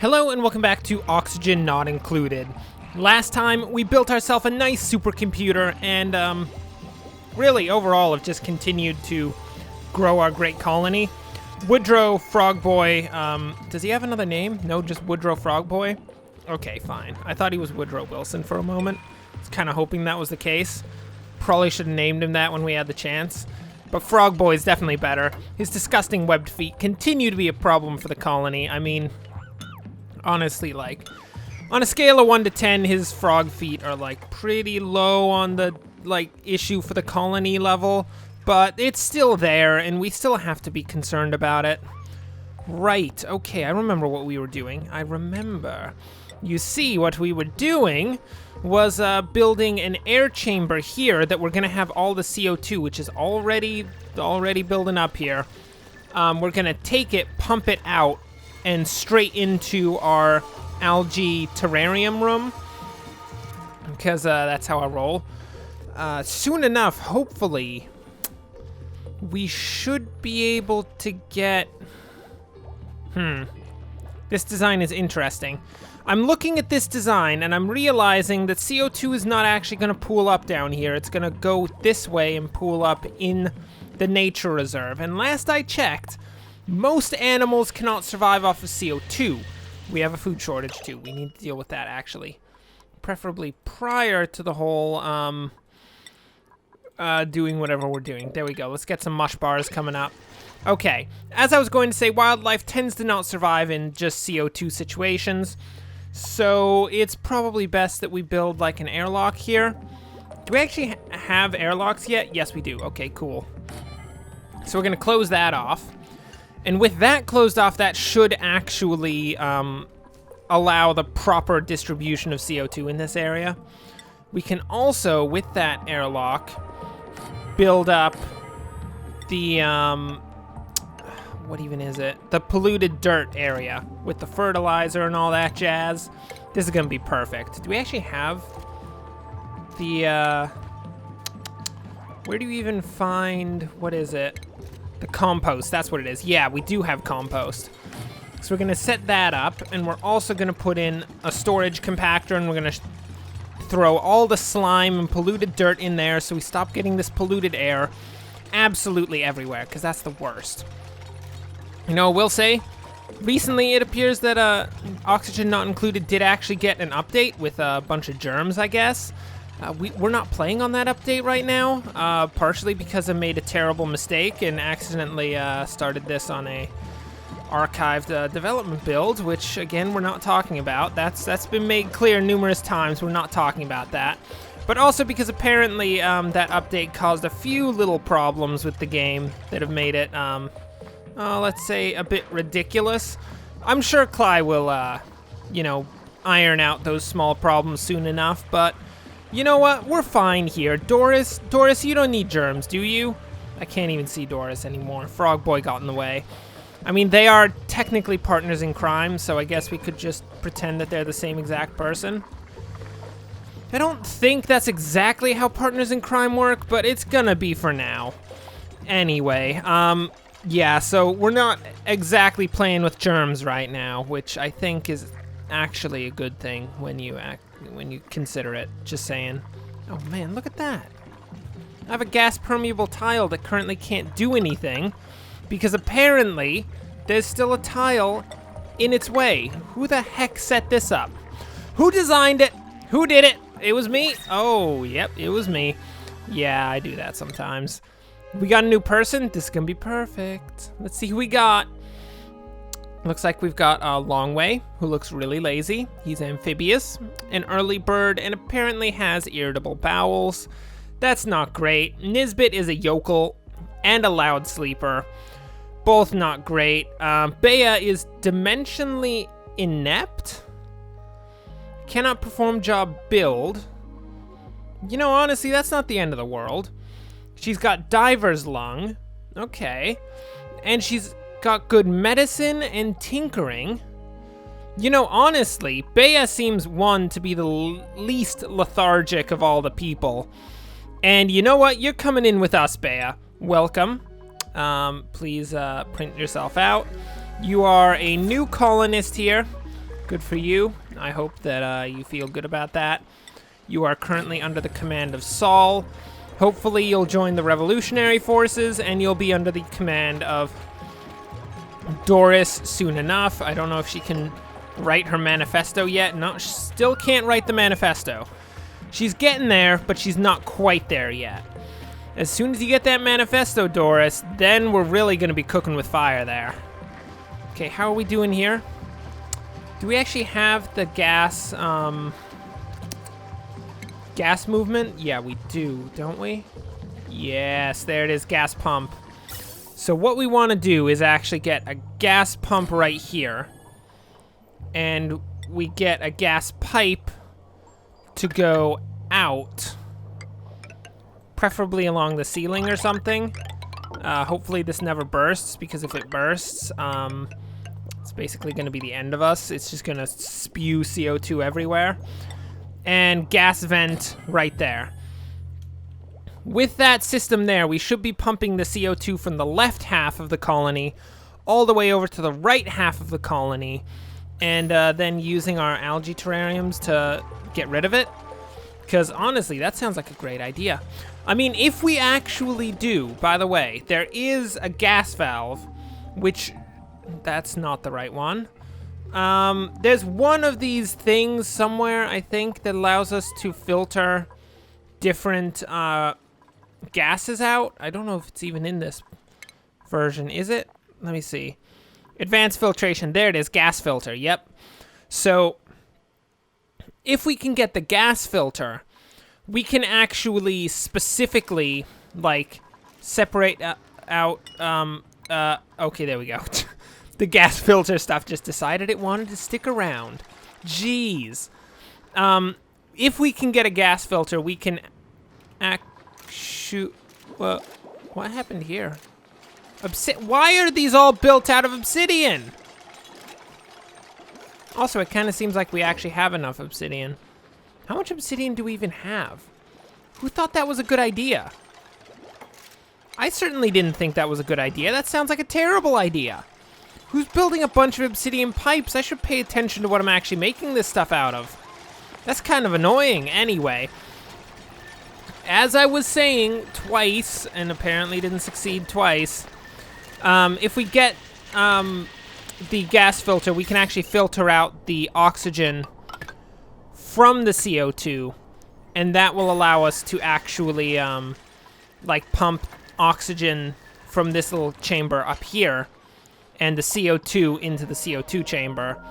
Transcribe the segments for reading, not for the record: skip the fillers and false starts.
Hello and welcome back to Oxygen Not Included. Last time we built ourselves a nice supercomputer and really overall have just continued to grow our great colony. Woodrow Frogboy, does he have another name? No, just Woodrow Frogboy? Okay, fine. I thought he was Woodrow Wilson for a moment. I was kind of hoping that was the case. Probably should have named him that when we had the chance. But Frogboy is definitely better. His disgusting webbed feet continue to be a problem for the colony. I mean, honestly, like, on a scale of 1 to 10, his frog feet are, like, pretty low on the, like, issue for the colony level. But it's still there, and we still have to be concerned about it. Right, okay, I remember what we were doing. I remember. You see, what we were doing was building an air chamber here that we're going to have all the CO2, which is already building up here. We're going to take it, pump it out, and straight into our algae terrarium room, because that's how I roll. Soon enough, hopefully, we should be able to get... This design is interesting. I'm looking at this design, and I'm realizing that CO2 is not actually going to pool up down here. It's going to go this way and pool up in the nature reserve. And last I checked, most animals cannot survive off of CO2. We have a food shortage, too. We need to deal with that, actually. Preferably prior to the whole, doing whatever we're doing. There we go. Let's get some mush bars coming up. Okay. As I was going to say, wildlife tends to not survive in just CO2 situations. So it's probably best that we build, like, an airlock here. Do we actually have airlocks yet? Yes, we do. Okay, cool. So we're going to close that off. And with that closed off, that should actually allow the proper distribution of CO2 in this area. We can also, with that airlock, build up the, what even is it? The polluted dirt area with the fertilizer and all that jazz. This is going to be perfect. Do we actually have the, where do you even find, what is it? The compost, that's what it is. Yeah, we do have compost. So we're going to set that up, and we're also going to put in a storage compactor, and we're going to throw all the slime and polluted dirt in there so we stop getting this polluted air absolutely everywhere, because that's the worst. You know, we'll say, recently it appears that Oxygen Not Included did actually get an update with a bunch of germs, I guess. We're not playing on that update right now, partially because I made a terrible mistake and accidentally started this on a archived development build, which, again, we're not talking about. That's been made clear numerous times. We're not talking about that. But also because apparently that update caused a few little problems with the game that have made it, let's say, a bit ridiculous. I'm sure Cly will, you know, iron out those small problems soon enough, but... You know what? We're fine here. Doris, you don't need germs, do you? I can't even see Doris anymore. Frog Boy got in the way. I mean, they are technically partners in crime, so I guess we could just pretend that they're the same exact person. I don't think that's exactly how partners in crime work, but it's gonna be for now. Anyway, yeah, so we're not exactly playing with germs right now, which I think is actually a good thing when you consider it, just saying. Oh man, look at that. I have a gas permeable tile that currently can't do anything because apparently there's still a tile in its way. Who the heck set this up? Who designed it? Who did it? It was me? Oh, yep, it was me. Yeah, I do that sometimes. We got a new person? This is gonna be perfect. Let's see who we got. Looks like we've got Longway, who looks really lazy. He's amphibious, an early bird, and apparently has irritable bowels. That's not great. Nisbet is a yokel and a loud sleeper. Both not great. Bea is dimensionally inept. Cannot perform job build. You know, honestly, that's not the end of the world. She's got diver's lung. Okay. And she's got good medicine and tinkering. You know, honestly, Bea seems one to be the least lethargic of all the people. And you know what? You're coming in with us, Bea. Welcome. Please print yourself out. You are a new colonist here. Good for you. I hope that you feel good about that. You are currently under the command of Saul. Hopefully you'll join the revolutionary forces and you'll be under the command of Doris soon enough. I don't know if she can write her manifesto yet. No, she still can't write the manifesto. She's getting there, but she's not quite there yet. As soon as you get that manifesto, Doris, then we're really going to be cooking with fire there. Okay, how are we doing here? Do we actually have the gas movement? Yeah, we do, don't we? Yes, there it is, gas pump. So what we want to do is actually get a gas pump right here. And we get a gas pipe to go out. Preferably along the ceiling or something. Hopefully this never bursts, because if it bursts, it's basically going to be the end of us. It's just going to spew CO2 everywhere. And gas vent right there. With that system there, we should be pumping the CO2 from the left half of the colony all the way over to the right half of the colony, and then using our algae terrariums to get rid of it. Because honestly, that sounds like a great idea. I mean, if we actually do, by the way, there is a gas valve, which, that's not the right one. There's one of these things somewhere, I think, that allows us to filter different gases out. I don't know if it's even in this version. Is it? Let me see. Advanced filtration. There it is. Gas filter. Yep. So if we can get the gas filter, we can actually specifically, like, separate out... okay, there we go. The gas filter stuff just decided it wanted to stick around. Jeez. If we can get a gas filter, we can shoot. Well, what happened here? Why are these all built out of obsidian? Also, it kind of seems like we actually have enough obsidian. How much obsidian do we even have? Who thought that was a good idea? I certainly didn't think that was a good idea. That sounds like a terrible idea. Who's building a bunch of obsidian pipes? I should pay attention to what I'm actually making this stuff out of. That's kind of annoying. Anyway, as I was saying twice, and apparently didn't succeed twice, if we get the gas filter, we can actually filter out the oxygen from the CO2, and that will allow us to actually like pump oxygen from this little chamber up here and the CO2 into the CO2 chamber,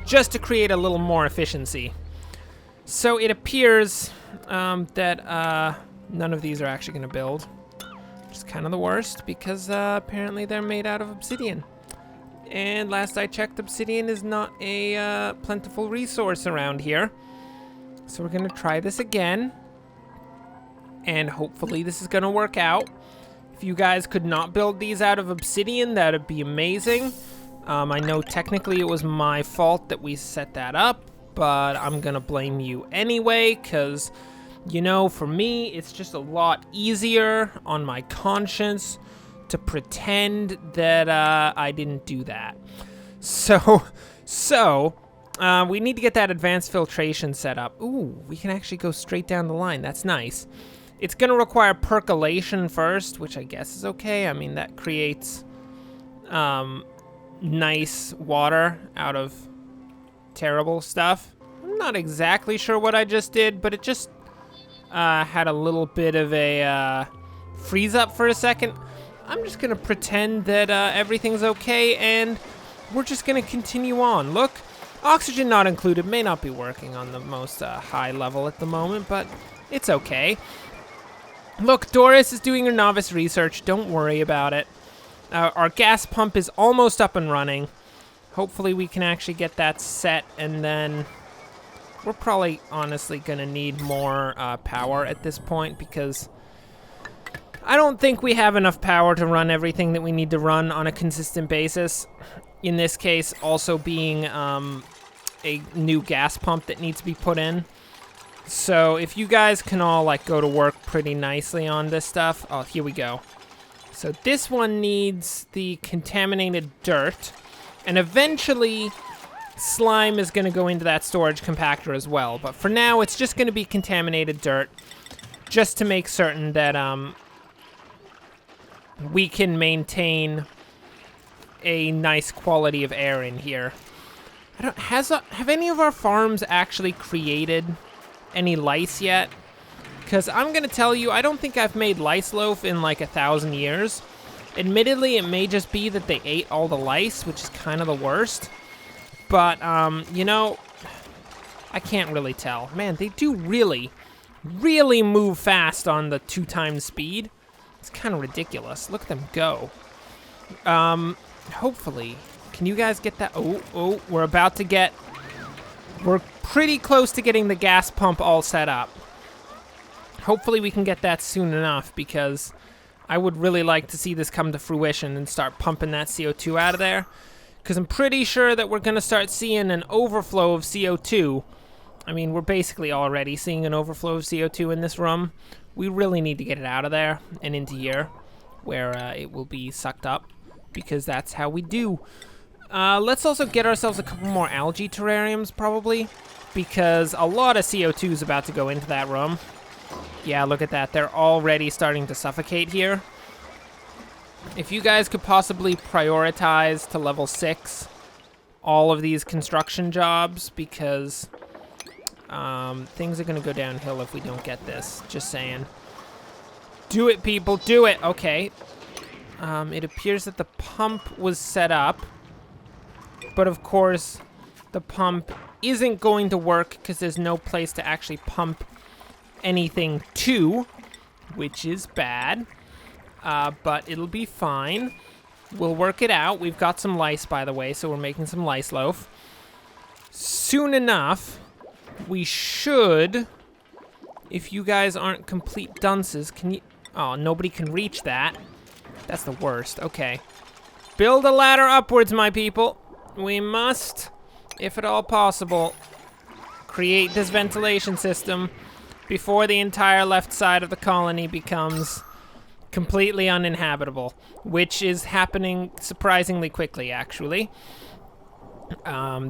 just to create a little more efficiency. So it appears that none of these are actually going to build, which is kind of the worst, because apparently they're made out of obsidian. And last I checked, obsidian is not a plentiful resource around here. So we're going to try this again, and hopefully this is going to work out. If you guys could not build these out of obsidian, that would be amazing. I know technically it was my fault that we set that up, but I'm gonna blame you anyway, because, you know, for me, it's just a lot easier on my conscience to pretend that I didn't do that. So we need to get that advanced filtration set up. Ooh, we can actually go straight down the line. That's nice. It's going to require percolation first, which I guess is okay. I mean, that creates nice water out of terrible stuff. I'm not exactly sure what I just did, but it just had a little bit of a freeze up for a second. I'm just going to pretend that everything's okay, and we're just going to continue on. Look, oxygen not included may not be working on the most high level at the moment, but it's okay. Look, Doris is doing her novice research. Don't worry about it. Our gas pump is almost up and running. Hopefully we can actually get that set, and then we're probably honestly going to need more power at this point, because I don't think we have enough power to run everything that we need to run on a consistent basis. In this case, also being a new gas pump that needs to be put in. So if you guys can all like go to work pretty nicely on this stuff. Oh, here we go. So this one needs the contaminated dirt, and eventually slime is going to go into that storage compactor as well. But for now, it's just going to be contaminated dirt, just to make certain that we can maintain a nice quality of air in here. Have any of our farms actually created any lice yet? Because I'm going to tell you, I don't think I've made lice loaf in like 1,000 years. Admittedly, it may just be that they ate all the lice, which is kind of the worst. But, you know, I can't really tell. Man, they do really, really move fast on the 2 times speed. It's kind of ridiculous. Look at them go. Hopefully. Can you guys get that? Oh, we're about to get... We're pretty close to getting the gas pump all set up. Hopefully we can get that soon enough, because I would really like to see this come to fruition and start pumping that CO2 out of there. Because I'm pretty sure that we're going to start seeing an overflow of CO2. I mean, we're basically already seeing an overflow of CO2 in this room. We really need to get it out of there and into here, where it will be sucked up, because that's how we do. Let's also get ourselves a couple more algae terrariums, probably, because a lot of CO2 is about to go into that room. Yeah, look at that. They're already starting to suffocate here. If you guys could possibly prioritize to level 6 all of these construction jobs, because things are going to go downhill if we don't get this. Just saying. Do it, people. Do it. Okay. It appears that the pump was set up. But of course, the pump isn't going to work because there's no place to actually pump anything to, which is bad. But it'll be fine. We'll work it out. We've got some lice, by the way, so we're making some lice loaf. Soon enough, we should... If you guys aren't complete dunces, can you... Oh, nobody can reach that. That's the worst. Okay. Build a ladder upwards, my people. We must, if at all possible, create this ventilation system before the entire left side of the colony becomes completely uninhabitable, which is happening surprisingly quickly, actually.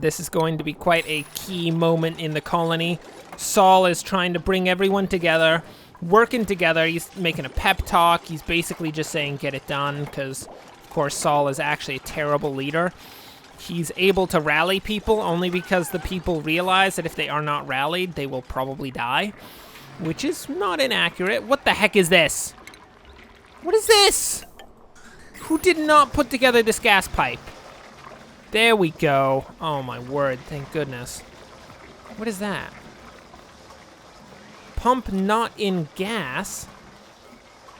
This is going to be quite a key moment in the colony. Saul is trying to bring everyone together, working together. He's making a pep talk. He's basically just saying, get it done, because, of course, Saul is actually a terrible leader. He's able to rally people only because the people realize that if they are not rallied, they will probably die, which is not inaccurate. What the heck is this? What is this? Who did not put together this gas pipe? There we go. Oh my word, thank goodness. What is that? Pump not in gas?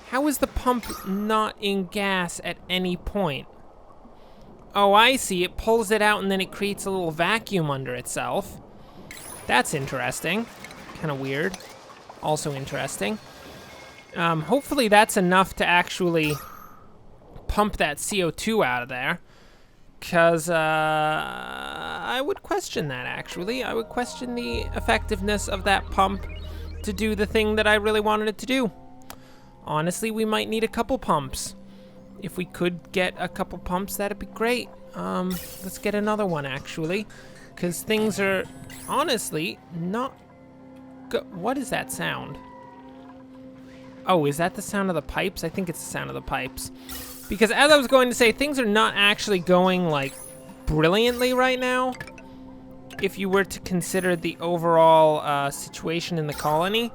How is the pump not in gas at any point? Oh, I see. It pulls it out and then it creates a little vacuum under itself. That's interesting. Kind of weird. Also interesting. Hopefully that's enough to actually pump that CO2 out of there. Because I would question that, actually. I would question the effectiveness of that pump to do the thing that I really wanted it to do. Honestly, we might need a couple pumps. If we could get a couple pumps, that'd be great. Let's get another one, actually. Because things are, honestly, not good. What is that sound? Oh, is that the sound of the pipes? I think it's the sound of the pipes. Because as I was going to say, things are not actually going, like, brilliantly right now. If you were to consider the overall situation in the colony.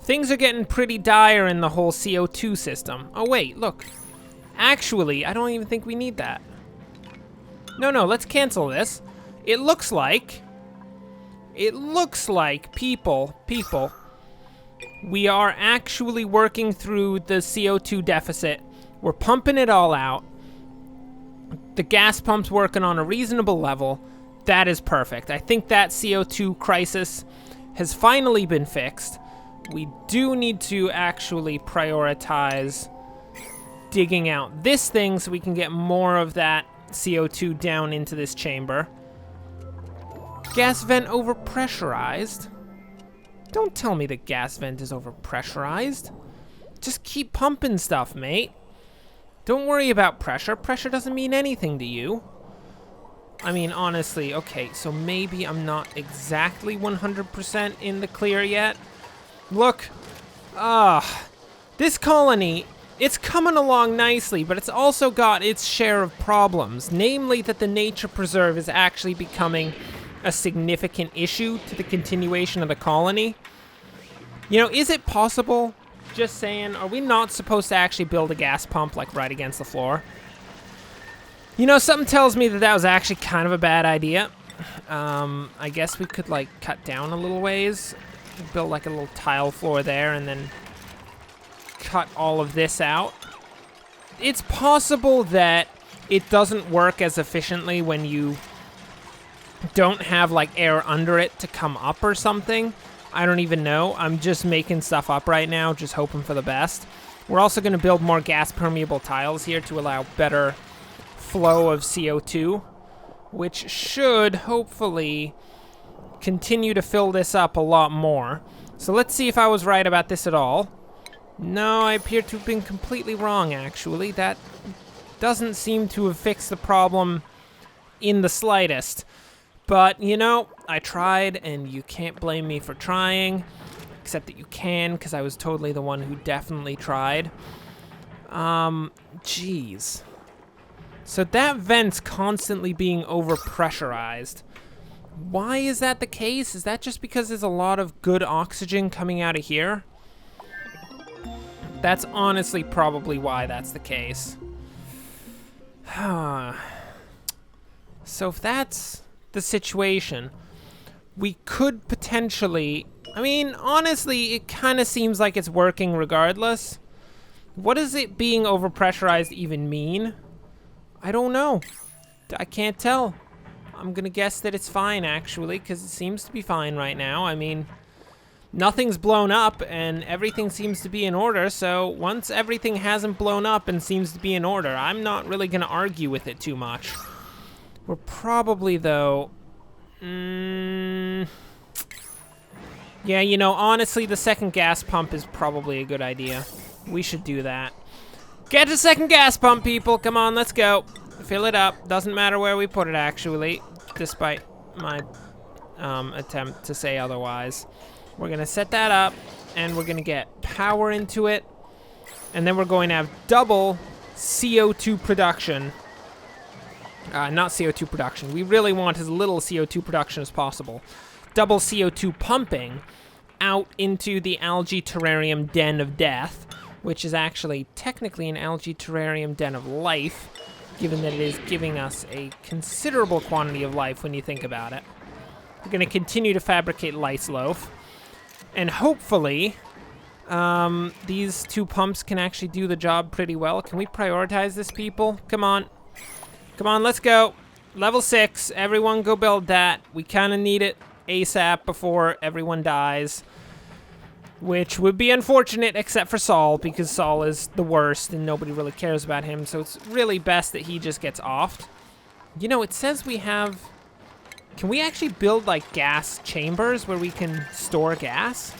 Things are getting pretty dire in the whole CO2 system. Oh, wait, look. Actually, I don't even think we need that. No, let's cancel this. It looks like people, we are actually working through the CO2 deficit. We're pumping it all out. The gas pump's working on a reasonable level. That is perfect. I think that CO2 crisis has finally been fixed. We do need to actually prioritize digging out this thing so we can get more of that CO2 down into this chamber. Gas vent overpressurized? Don't tell me the gas vent is overpressurized. Just keep pumping stuff, mate. Don't worry about pressure. Pressure doesn't mean anything to you. I mean, honestly, okay, so maybe I'm not exactly 100% in the clear yet. Look, this colony, it's coming along nicely, but it's also got its share of problems, namely that the nature preserve is actually becoming a significant issue to the continuation of the colony. You know, is it possible, just saying, are we not supposed to actually build a gas pump, like, right against the floor? You know, something tells me that that was actually kind of a bad idea. I guess we could, like, cut down a little ways, build, like, a little tile floor there, and then cut all of this out. It's possible that it doesn't work as efficiently when you don't have, like, air under it to come up or something. I don't even know. I'm just making stuff up right now, just hoping for the best. We're also going to build more gas-permeable tiles here to allow better flow of CO2, which should hopefully continue to fill this up a lot more. So let's see if I was right about this at all. No, I appear to have been completely wrong, actually. That doesn't seem to have fixed the problem in the slightest. But, you know, I tried, and you can't blame me for trying, except that you can, because I was totally the one who definitely tried. Jeez. So that vent's constantly being overpressurized. Why is that the case? Is that just because there's a lot of good oxygen coming out of here? That's honestly probably why that's the case. So if that's the situation, we could potentially... I mean, honestly, it kind of seems like it's working regardless. What does it being overpressurized even mean? I don't know. I can't tell. I'm gonna guess that it's fine, actually, because it seems to be fine right now. I mean, nothing's blown up, and everything seems to be in order, so once everything hasn't blown up and seems to be in order, I'm not really gonna argue with it too much. We're probably, though... Yeah, you know, honestly, the second gas pump is probably a good idea. We should do that. Get the second gas pump, people. Come on, let's go. Fill it up. Doesn't matter where we put it, actually, despite my attempt to say otherwise. We're going to set that up, and we're going to get power into it, and then we're going to have double CO2 production. Not CO2 production. We really want as little CO2 production as possible. Double CO2 pumping out into the algae terrarium den of death, which is actually technically an algae terrarium den of life, given that it is giving us a considerable quantity of life when you think about it. We're going to continue to fabricate lice loaf, and hopefully these two pumps can actually do the job pretty well. Can we prioritize this, people? Come on. Come on, let's go. Level 6, everyone go build that. We kind of need it ASAP before everyone dies. Which would be unfortunate, except for Saul, because Saul is the worst and nobody really cares about him, so it's really best that he just gets offed. You know, it says we have... Can we actually build, like, gas chambers where we can store gas?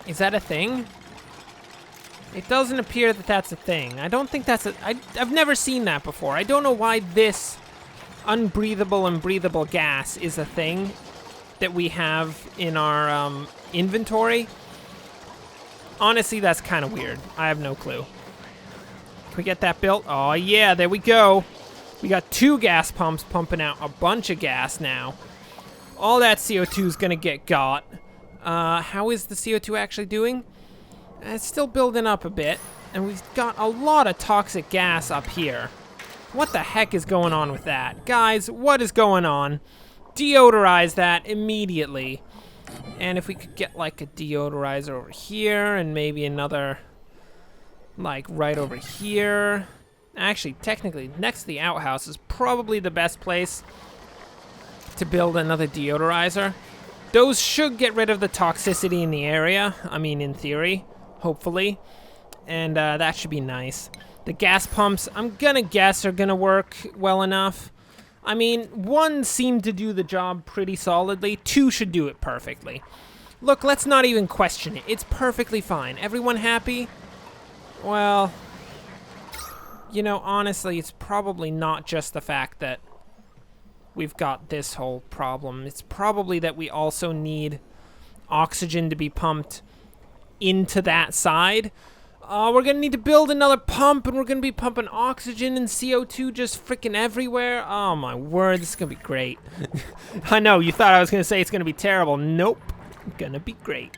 Is that a thing? It doesn't appear that that's a thing. I don't think that's a... I've never seen that before. I don't know why this unbreathable and breathable gas is a thing that we have in our inventory. Honestly, that's kind of weird. I have no clue. Can we get that built? Oh, yeah, there we go. We got 2 gas pumps pumping out a bunch of gas now. All that CO2 is going to get got. How is the CO2 actually doing? It's still building up a bit, and we've got a lot of toxic gas up here. What the heck is going on with that? Guys, what is going on? Deodorize that immediately. And if we could get, like, a deodorizer over here, and maybe another, like, right over here. Actually, technically, next to the outhouse is probably the best place to build another deodorizer. Those should get rid of the toxicity in the area. I mean, in theory, hopefully. And that should be nice. The gas pumps, I'm gonna guess, are gonna work well enough. I mean, 1 seemed to do the job pretty solidly. 2 should do it perfectly. Look, let's not even question it. It's perfectly fine. Everyone happy? Well, you know, honestly, it's probably not just the fact that we've got this whole problem. It's probably that we also need oxygen to be pumped into that side. We're going to need to build another pump, and we're going to be pumping oxygen and CO2 just freaking everywhere. Oh, my word. This is going to be great. I know, you thought I was going to say it's going to be terrible. Nope. Going to be great.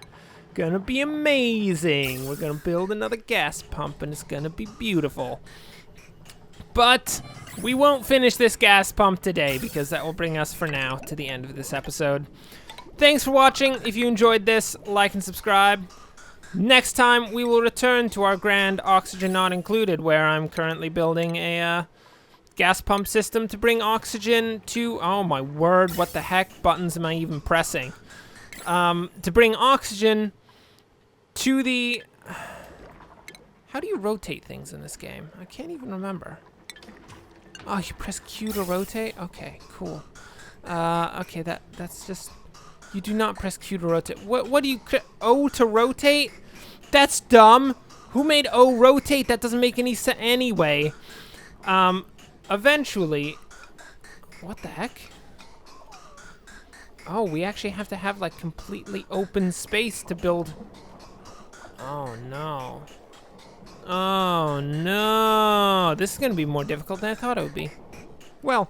Going to be amazing. We're going to build another gas pump, and it's going to be beautiful. But we won't finish this gas pump today, because that will bring us, for now, to the end of this episode. Thanks for watching. If you enjoyed this, like and subscribe. Next time, we will return to our grand oxygen not included, where I'm currently building a gas pump system to bring oxygen to... Oh my word, what the heck buttons am I even pressing? To bring oxygen to the... How do you rotate things in this game? I can't even remember. Oh, you press Q to rotate? Okay, cool. Okay, that's just... You do not press Q to rotate. What do you... O to rotate? That's dumb. Who made O rotate? That doesn't make any sense anyway. Eventually... What the heck? Oh, we actually have to have, like, completely open space to build... Oh, no. Oh, no. This is going to be more difficult than I thought it would be. Well,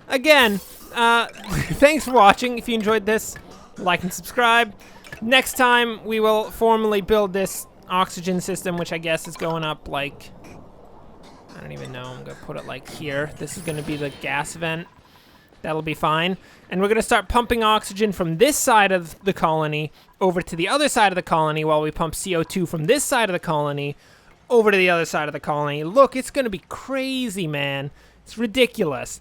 again, thanks for watching. If you enjoyed this, like and subscribe. Next time, we will formally build this oxygen system, which I guess is going up, like... I don't even know. I'm going to put it, like, here. This is going to be the gas vent. That'll be fine. And we're going to start pumping oxygen from this side of the colony over to the other side of the colony while we pump CO2 from this side of the colony over to the other side of the colony. Look, it's going to be crazy, man. It's ridiculous.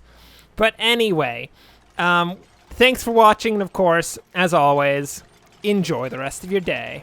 But anyway, thanks for watching, and of course, as always, enjoy the rest of your day.